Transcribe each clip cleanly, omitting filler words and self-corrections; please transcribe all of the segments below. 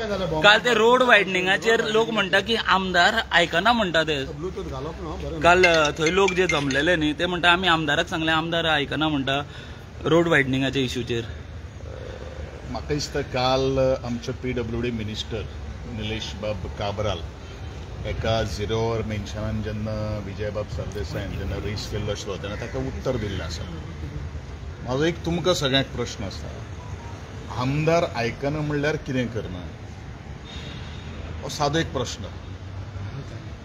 काल ते रोड वायडनिंगाचेर लोक म्हणटा की आमदार आयकना म्हणटा ते. काल थंय लोक जे जमलेले न्ही ते म्हणटा आमी आमदाराक सांगले, आमदार आयकना म्हणटा रोड वायडनिंगाच्या इश्यूचेर. म्हाका दिसता काल आमचे PWD मिनिस्टर निलेश बाब काब्राल एका झिरोवर मेन्शनान जेन्ना विजयबाब सरदेसायन जेन्ना रेस केल्लो आशिल्लो तेन्ना ताका उत्तर दिल्लें आसा. म्हाजो एक तुमकां सगळ्यांक प्रश्न आसा, आमदार आयकना म्हणल्यार कितें करना? हो सादो एक प्रश्न.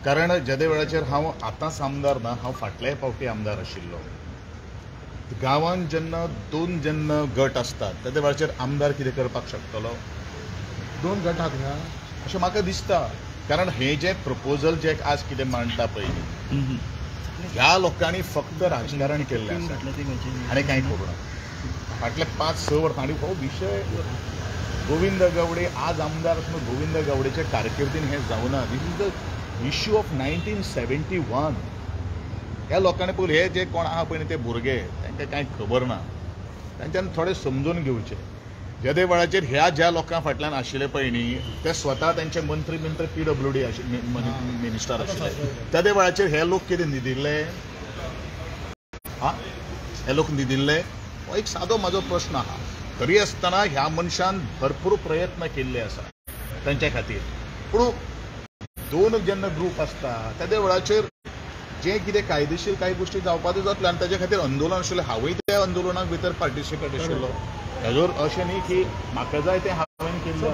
कारण ज्या वेळाचेर हांव आतांच आमदार ना, हांव फाटल्याय फावटी आमदार आशिल्लो. गांवांत जेन्ना जेन्ना गट असतात त्या वेळाचेर आमदार कितें करपाक शकतलो? 2 गट आहात अशें म्हाका दिसता. कारण हे जे प्रपोजल जे आज कितें मांडटा पळय ह्या लोकांनी फक्त राजकारण केल्लें आसा आनी कांय करूं ना. फाटले 5-6 वर्सां आनी हो विशय गोविंद गावडे आज आमदार आसून गोविंद गावडेच्या कारकिर्दीन हें जावना. This is the issue of 1971. ह्या लोकांनी पळय हे जे कोण आहा पळय ते भुरगे तांकां कांय खबर ना. तांच्यानी थोडें समजून घेवचें. ज्या वेळाचेर ह्या ज्या लोकां फाटल्यान आशिल्ले पळय न्ही ते स्वता तांचे मंत्री PWD मिनिस्टर आशिल्ले. त्या वेळाचेर हे लोक कितें न्हिदिल्ले? हे लोक न्हिदिल्ले? हो एक सादो म्हाजो प्रश्न आहा. तरी आसतना ह्या मनशान भरपूर प्रयत्न केल्ले आसा तांच्या खातीर. पूण 2 जेन्ना ग्रूप आसता त्या वेळाचेर जे कितें कायदेशीर कांय गोश्टी जावपाच्यो जातल्यो आनी ताचे खातीर आंदोलन आशिल्लें. हांवूय त्या आंदोलनाक भितर पार्टिसिपेट आशिल्लो. हेजोर अशें न्ही की म्हाका जाय तें हांवें केल्लें.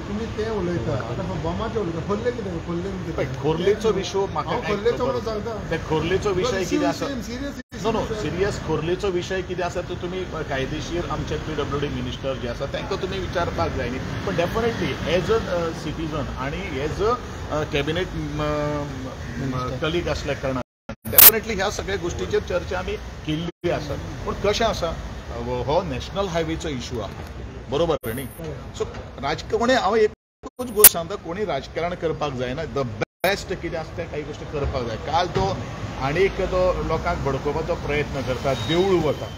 तुमी तें उलयता आतां बॉमाचें उलयता. खोर्ले कितें? खोर्लेचो विशय म्हाका ते खोर्लेचो विशय कितें आसा? नो सिरियस खोर्लेचो विशय कितें आसा तो तुमी कायदेशीर आमचे PWD मिनिस्टर जे आसा तांकां तुमी विचारपाक जाय न्ही. पण डेफिनेटली एज अ सिटीजन आनी एज अ कॅबिनेट कलीग आसल्या कारणान डेफिनेटली ह्या सगळ्या गोष्टीचेर चर्चा आमी केल्ली आसा. पूण कशें आसा हो नॅशनल हायवेचो इश्यू आहा, बरोबर न्ही? सो कोणी हांव एकूच गोश्ट सांगता, कोणी राजकारण करपाक जायना. द बेस्ट कितें आसता तें काही गोश्टी करपाक जाय. काल तो आनीक तो लोकांक भडकोवपाचो प्रयत्न करता, देवूळ वता.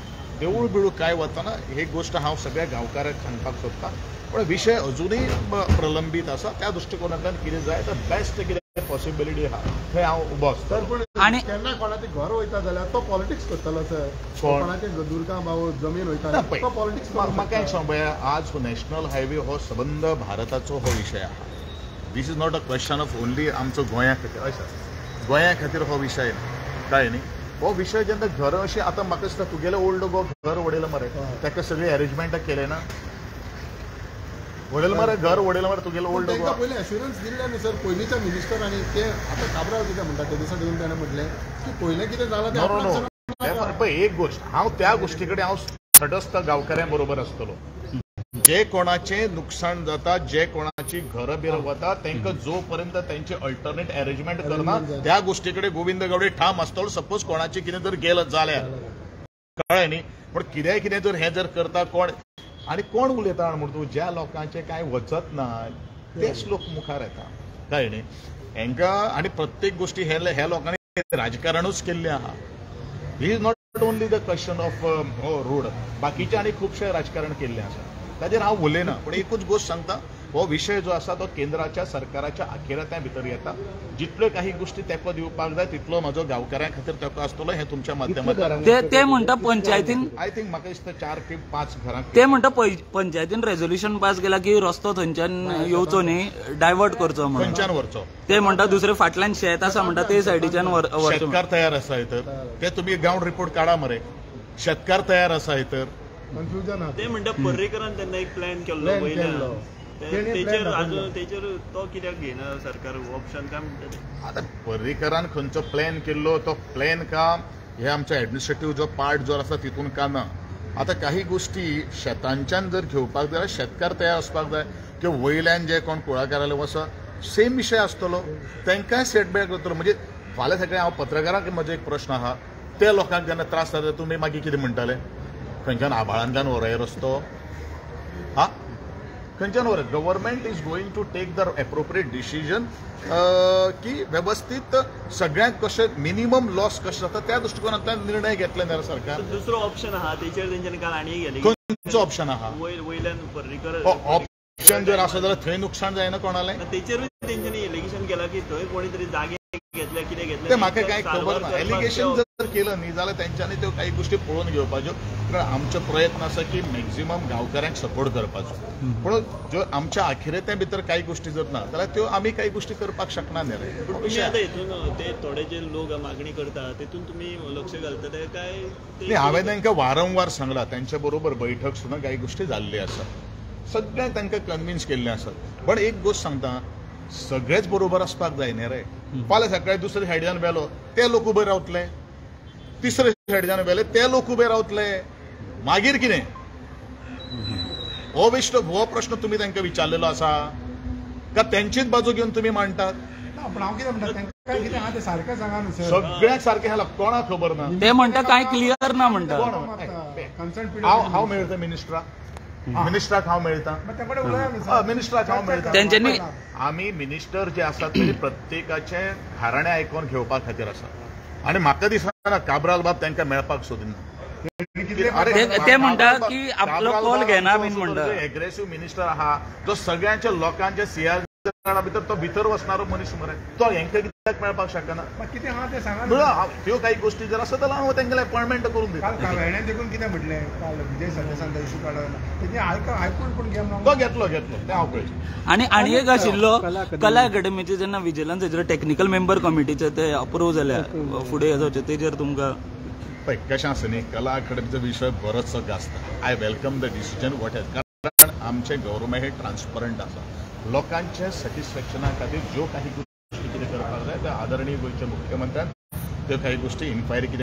देवूळ बिळू काय वतना ही गोश्ट हांव सगळ्या गांवकारांक सांगपाक सोदतां. पण विशय अजुनूय प्रलंबीत आसा. त्या दृश्टिकोनांतल्यान कितें जाय तर बेस्ट कितें पॉसिबिलिटी आहा थंय हांव उबो आसता. आनी केन्ना कोणाचें घर वयता जाल्यार तो पॉलिटिक्स करतलो सर. कोणाचें दुर्गा बाबू जमीन वयता तो पॉलिटिक्स. म्हाका एक सांग पळया, आज नॅशनल हायवे हो सबंद भारताचो हो विशय आहा. This is not a question of only आमचो गोंया खातीर. अशें गोंया खातीर हो विशय काय न्ही. हो विशय जेन्ना घर अशें आतां म्हाका दिसता तुगेलें ओल्ड घर वडयलें मरे, ताका सगळी अरेंजमेंट केले ना. वडयलें मरे घर वडयलें मरे तुगेलें ओल्ड गोवा. पयलीं एश्युरन्स दिल्ले न्ही सर पयलींच्या मिनिस्टर आनी ते आतां काब्राल कितें म्हणटा ते दिसा येवन ताणें म्हटलें की पयलें कितें जालां तें पळय. एक गोश्ट हांव त्या गोश्टी कडेन हांव तटस्थ गांवकाऱ्यां बरोबर आसतलो. जे कोणाचें नुकसाण जाता, जे कोणाची घरां बिरां वता तांकां जो पर्यंत तांचे अल्टरनेट अरेंजमेंट करना त्या गोश्टी कडेन गोविंद गावडे ठाम आसतलो. सपोज कोणाचें कितें जर गेलं जाल्यार कळ्ळें न्ही. पण कितेंय जर हें जर करता कोण आनी कोण उलयता म्हण तूं ज्या लोकांचें कांय वचत ना तेच लोक मुखार येता कळ्ळें न्ही. हांकां आनी प्रत्येक गोश्टी ह्या लोकांनी राजकारणूच केल्लें आहा. He is not only the question of road, बाकीचे आनी खुबशें राजकारण केल्लें आसा. ताजेर हांव उलयना. पूण एकूच गोश्ट सांगता, हो विशय जो आसा तो केंद्राच्या सरकाराच्या अखेरात्या भितर येता. जितल्यो काही गोश्टी तेको दिवपाक जाय तितलो म्हजो गांवकाऱ्यां खातीर तेको आसतलो हें तुमच्या माध्यमांतल्यान. ते म्हणटा पंचायतीन आय थिंक म्हाका दिसता 4 ते 5 घरां ते म्हणटा पंचायतीन रेझोल्युशन पास केला की रस्तो थंयच्यान येवचो न्ही, डायवर्ट करचो म्हणून. खंयच्यान व्हरचो ते म्हणटा दुसरे फाटल्यान शेत आसा म्हणटा ते सायडीच्यान व्हरचो. शेतकार तयार आसा तर ते तुमी ग्राउंड रिपोर्ट काडा मरे. शेतकार तयार आसा तर कन्फ्युजन ते म्हणटा पर्रीकरान तेन्ना एक प्लॅन केल्लो वयल्यान तेचेर तो कित्याक घेना सरकार ऑप्शन काय म्हणटा. आतां पर्रीकरान खंयचो प्लॅन केल्लो तो प्लॅन का हे आमच्या एडमिनिस्ट्रेटिव्ह जो पार्ट जो आसा तितून का ना. आतां काही गोश्टी शेतांच्यान जर घेवपाक जाय जाल्यार शेतकार तयार आसपाक जाय. किंवा वयल्यान जे कोण कुळागराले वसा सेम विशय आसतलो तांकांय सेटबॅक जातलो. म्हणजे फाल्यां सकाळीं हांव पत्रकाराक म्हजो एक प्रश्न आहा, त्या लोकांक जेन्ना त्रास जाता तुमी मागीर कितें म्हणटाले? खंयच्यान आभाळांतल्यान व्हराय रस्तो हा खंयच्यान व्हराय. Government is going to take the appropriate decision की वेवस्थीत सगळ्यांक कशें मिनिमम लॉस कशें जाता त्या दृश्टिकोनांतल्यान निर्णय घेतले जाल्यार सरकार. दुसरो ऑप्शन आहा तेचेर तेंच्यांनी काल आनी गेले. खंयचो ऑप्शन आहा? वयल्यान पर्रीकर इलेक्शन जर असं जाल्यार थंय नुकसाण जायना कोणालें तेचेरूय तेंच्यांनी एलिगेशन केला की थंय कोणी तरी जागे घेतले कितें घेतले ते म्हाका कांय खबर ना एलिगेशन जर केलं न्ही जाल्यार तेंच्यांनी त्यो काही गोष्टी पळोवन घेवपाच्यो कारण आमचो प्रयत्न आसा की मॅक्झिमम गांवकारांक सपोर्ट करपाचो पूण ज्यो आमच्या आखिरेते भितर काही गोष्टी जर ना जाल्यार त्यो आमी काही गोष्टी करपाक शकना न्ही रे तुम्ही आता हितून ते थोडे जे लोक मागणी करता तितून तुम्ही लक्ष घालता ते काय न्ही हांवें तांकां वारंवार सांगलां तेंच्या बरोबर बैठक सुद्दां काही गोष्टी जाल्ली आसा सगळ्यांक तांकां कन्विन्स केल्लें आसा पण एक गोष्ट सांगता सगळेच बरोबर असपाक जाय न्ही रे फाल्यां सकाळी दुसरे सायडीन वेलो ते लोक उबे रावतले तिसरे सायडीन वेले ते लोक उबे रावतले मागीर कितें हो प्रश्न तुम्ही तांकां विचारलेलो आसा का तेंचीच बाजू घेवन तुम्ही मांडटात पण हांव कितें म्हणटा तांकां कितें आहा तें सारकें सांगा न्हू सर सगळ्यांक सारकें हाला कोणाक खबर ना ते म्हणटा काय क्लियर ना म्हणटा कन्सर्न हांव मेळटा मिनिस्टराक हांव मेळटा मिनिस्टराक हांव मेळटा तेंच्यांनी आमी मिनिस्टर जे आसात ते प्रत्येकाचे घराणे आयकोन घेवपा खातीर आसा आणि म्हाका दिसना काब्राल बाब तांकां मेळपाक सोदिना ते म्हणटा की आपलो कॉल घेना बीन म्हणटा एग्रेसिव्ह मिनिस्टर आहा जो सगळ्यांच्या लोकांच्या सियार भितर तो भितर वचणारो मनीस मरे तो हेंकां कित्याक मेळपाक शकना कितें आहा तें सांगा त्यो काही गोष्टी जर आसत जाल्यार हांव तांकां अपॉइंटमेंट करून दिता काल देखून कितें म्हटलें काल विजय सरदेसायन इशू काडला तेजें आयकून पूण गेम तो घेतलो तें हांव पळयता आणि एक आशिल्लो कला अकॅडमीचे जेन्ना विजिलन्स टेक्निकल मेंबर कमिटीचे ते अप्रूव जाल्या फुडें जावचे तेजेर तुमकां पळय कशें आसा न्ही कला अकॅडमीचो विशय बरोचसो गाजता I welcome the decision what has कारण आमचें गव्हर्मेंट हे ट्रान्सपरंट आसा लोकांच्या सॅटिस्फॅक्शना खातीर ज्यो काही गोष्टी कितें करपाक जाय त्या आदरणीय गोंयच्या मुख्यमंत्र्यान त्यो काही गोष्टी इन्क्वायरी कितें